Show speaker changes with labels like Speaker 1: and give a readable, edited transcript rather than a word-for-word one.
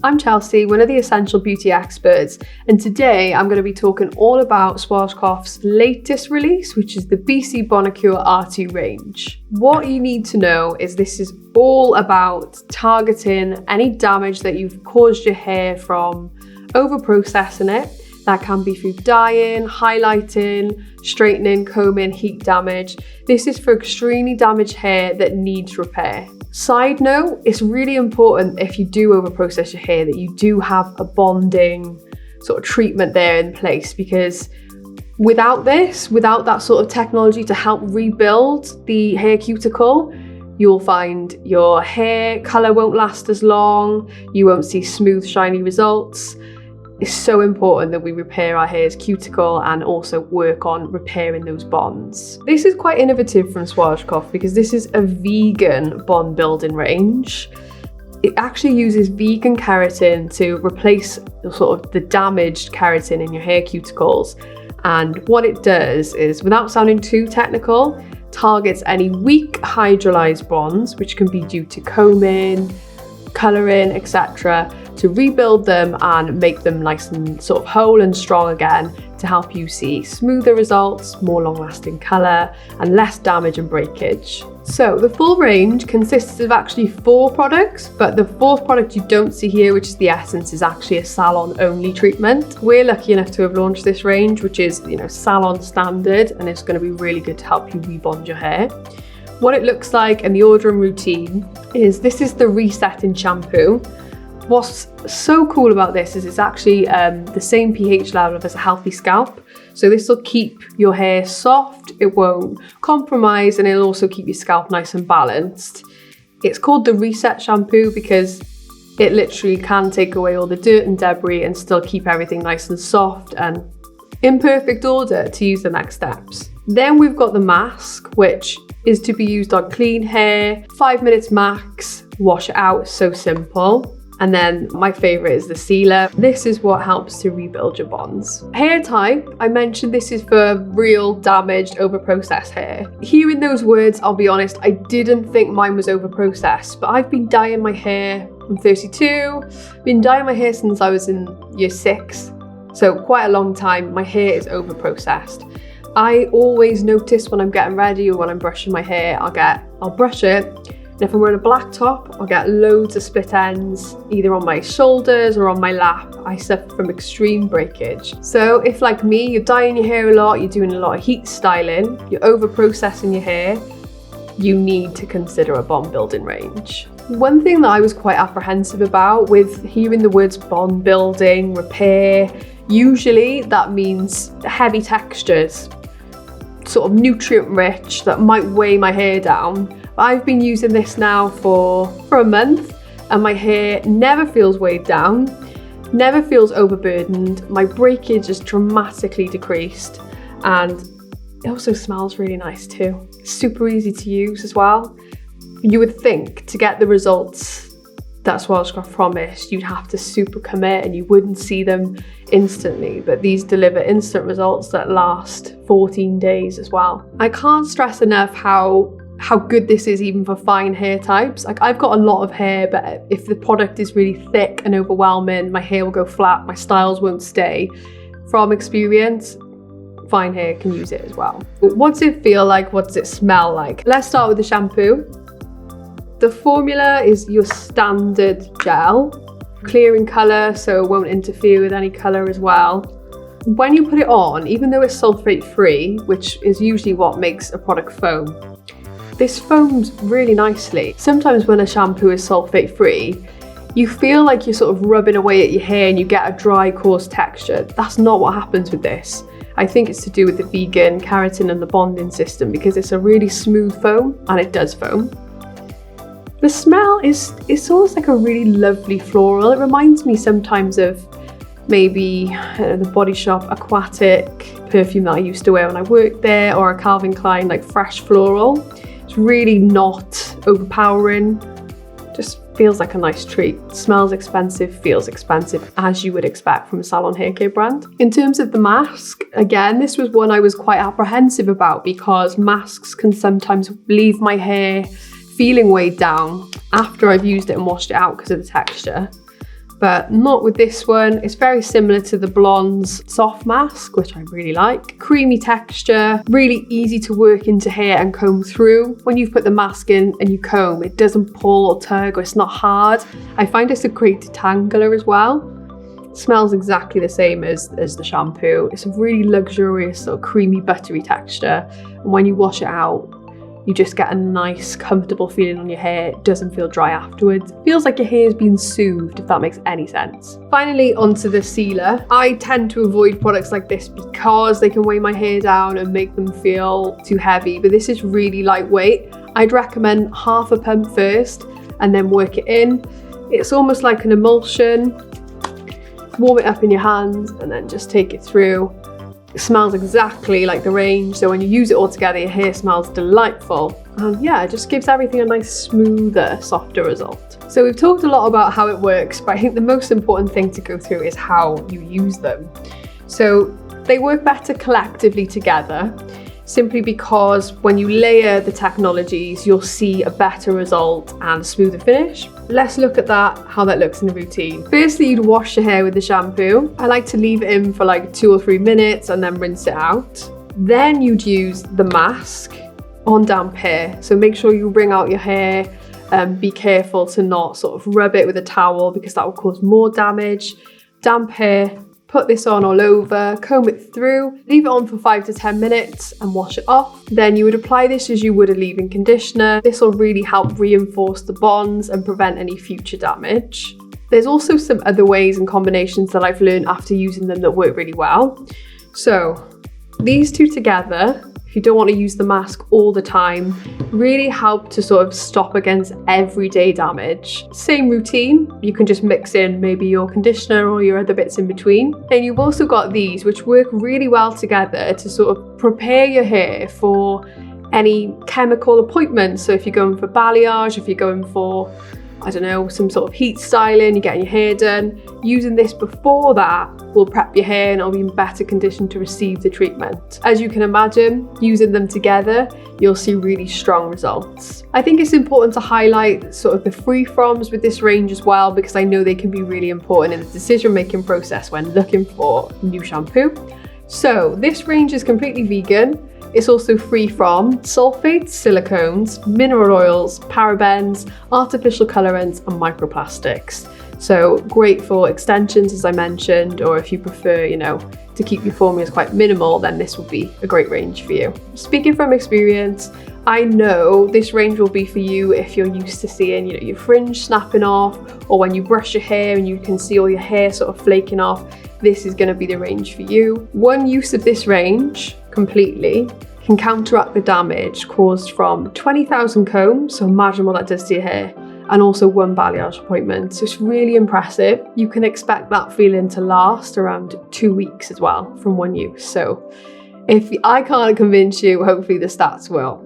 Speaker 1: I'm Chelsea, one of the Essential Beauty experts, and today I'm going to be talking all about Schwarzkopf's latest release, which is the BC Bonacure R2 range. What you need to know is this is all about targeting any damage that you've caused your hair from over-processing it. That can be through dyeing, highlighting, straightening, combing, heat damage. This is for extremely damaged hair that needs repair. Side note, it's really important if you do overprocess your hair that you do have a bonding sort of treatment there in place, because without that sort of technology to help rebuild the hair cuticle, you'll find your hair colour won't last as long, you won't see smooth, shiny results. It's so important that we repair our hair's cuticle and also work on repairing those bonds. This is quite innovative from Schwarzkopf because this is a vegan bond building range. It actually uses vegan keratin to replace sort of the damaged keratin in your hair cuticles. And what it does is, without sounding too technical, targets any weak hydrolyzed bonds, which can be due to combing, colouring, etc., to rebuild them and make them nice and sort of whole and strong again to help you see smoother results, more long-lasting colour and less damage and breakage. So the full range consists of actually 4 products, but the 4th product you don't see here, which is the Essence, is actually a salon-only treatment. We're lucky enough to have launched this range, which is, salon standard, and it's going to be really good to help you rebond your hair. What it looks like and the ordering routine is, this is the resetting shampoo. What's so cool about this is it's actually the same pH level as a healthy scalp. So this will keep your hair soft, it won't compromise, and it'll also keep your scalp nice and balanced. It's called the Reset Shampoo because it literally can take away all the dirt and debris and still keep everything nice and soft and in perfect order to use the next steps. Then we've got the mask, which is to be used on clean hair, 5 minutes max, wash it out, so simple. And then my favourite is the sealer. This is what helps to rebuild your bonds. Hair type, I mentioned this is for real damaged, overprocessed hair. Hearing those words, I'll be honest, I didn't think mine was overprocessed, but I've been dyeing my hair, I'm 32, been dyeing my hair since I was in year 6. So quite a long time, my hair is overprocessed. I always notice when I'm getting ready or when I'm brushing my hair, I'll brush it. And if I'm wearing a black top, I'll get loads of split ends, either on my shoulders or on my lap. I suffer from extreme breakage. So if, like me, you're dyeing your hair a lot, you're doing a lot of heat styling, you're over processing your hair, you need to consider a bond building range. One thing that I was quite apprehensive about with hearing the words bond building, repair, usually that means heavy textures, sort of nutrient rich, that might weigh my hair down. I've been using this now for a month and my hair never feels weighed down, never feels overburdened. My breakage is dramatically decreased and it also smells really nice too. It's super easy to use as well. You would think to get the results that Schwarzkopf promised, you'd have to super commit and you wouldn't see them instantly, but these deliver instant results that last 14 days as well. I can't stress enough how good this is even for fine hair types. Like, I've got a lot of hair, but if the product is really thick and overwhelming, my hair will go flat, my styles won't stay. From experience, fine hair can use it as well. What does it feel like? What does it smell like? Let's start with the shampoo. The formula is your standard gel, clear in colour, so it won't interfere with any colour as well. When you put it on, even though it's sulfate free, which is usually what makes a product foam, this foams really nicely. Sometimes when a shampoo is sulfate free, you feel like you're sort of rubbing away at your hair and you get a dry, coarse texture. That's not what happens with this. I think it's to do with the vegan keratin and the bonding system, because it's a really smooth foam and it does foam. The smell is almost like a really lovely floral. It reminds me sometimes of maybe the Body Shop aquatic perfume that I used to wear when I worked there, or a Calvin Klein like fresh floral. It's really not overpowering, just feels like a nice treat. Smells expensive, feels expensive, as you would expect from a salon hair care brand. In terms of the mask, again, this was one I was quite apprehensive about because masks can sometimes leave my hair feeling weighed down after I've used it and washed it out because of the texture. but not with this one. It's very similar to the Blonde's soft mask, which I really like. Creamy texture, really easy to work into hair and comb through. When you put the mask in and you comb, it doesn't pull or tug, or it's not hard. I find it's a great detangler as well. It smells exactly the same as the shampoo. It's a really luxurious sort of creamy buttery texture, and when you wash it out, you just get a nice, comfortable feeling on your hair. It doesn't feel dry afterwards. It feels like your hair's been soothed, if that makes any sense. Finally, onto the sealer. I tend to avoid products like this because they can weigh my hair down and make them feel too heavy, but this is really lightweight. I'd recommend half a pump first and then work it in. It's almost like an emulsion. Warm it up in your hands and then just take it through. It smells exactly like the range, so when you use it all together, your hair smells delightful. And yeah, it just gives everything a nice smoother, softer result. So we've talked a lot about how it works, but I think the most important thing to go through is how you use them. So they work better collectively together, simply because when you layer the technologies, you'll see a better result and a smoother finish. Let's look at that, how that looks in a routine. Firstly, you'd wash your hair with the shampoo. I like to leave it in for like 2 or 3 minutes and then rinse it out. Then you'd use the mask on damp hair. So make sure you wring out your hair. Be careful to not sort of rub it with a towel because that will cause more damage. Damp hair, put this on all over, comb it through, leave it on for 5 to 10 minutes and wash it off. Then you would apply this as you would a leave-in conditioner. This will really help reinforce the bonds and prevent any future damage. There's also some other ways and combinations that I've learned after using them that work really well. So these two together, if you don't want to use the mask all the time, really help to sort of stop against everyday damage. Same routine, you can just mix in maybe your conditioner or your other bits in between. And you've also got these which work really well together to sort of prepare your hair for any chemical appointments. So if you're going for balayage, if you're going for, I don't know, some sort of heat styling, you're getting your hair done, using this before that will prep your hair and it'll be in better condition to receive the treatment. As you can imagine, using them together, you'll see really strong results. I think it's important to highlight sort of the free-froms with this range as well, because I know they can be really important in the decision-making process when looking for new shampoo. So this range is completely vegan. It's also free from sulfates, silicones, mineral oils, parabens, artificial colorants, and microplastics. So great for extensions, as I mentioned, or if you prefer, you know, to keep your formulas quite minimal, then this will be a great range for you. Speaking from experience, I know this range will be for you if you're used to seeing, you know, your fringe snapping off, or when you brush your hair and you can see all your hair sort of flaking off. This is going to be the range for you. One use of this range completely can counteract the damage caused from 20,000 combs, so imagine what that does to your hair, and also 1 balayage appointment. So it's really impressive. You can expect that feeling to last around 2 weeks as well from one use. So if I can't convince you, hopefully the stats will.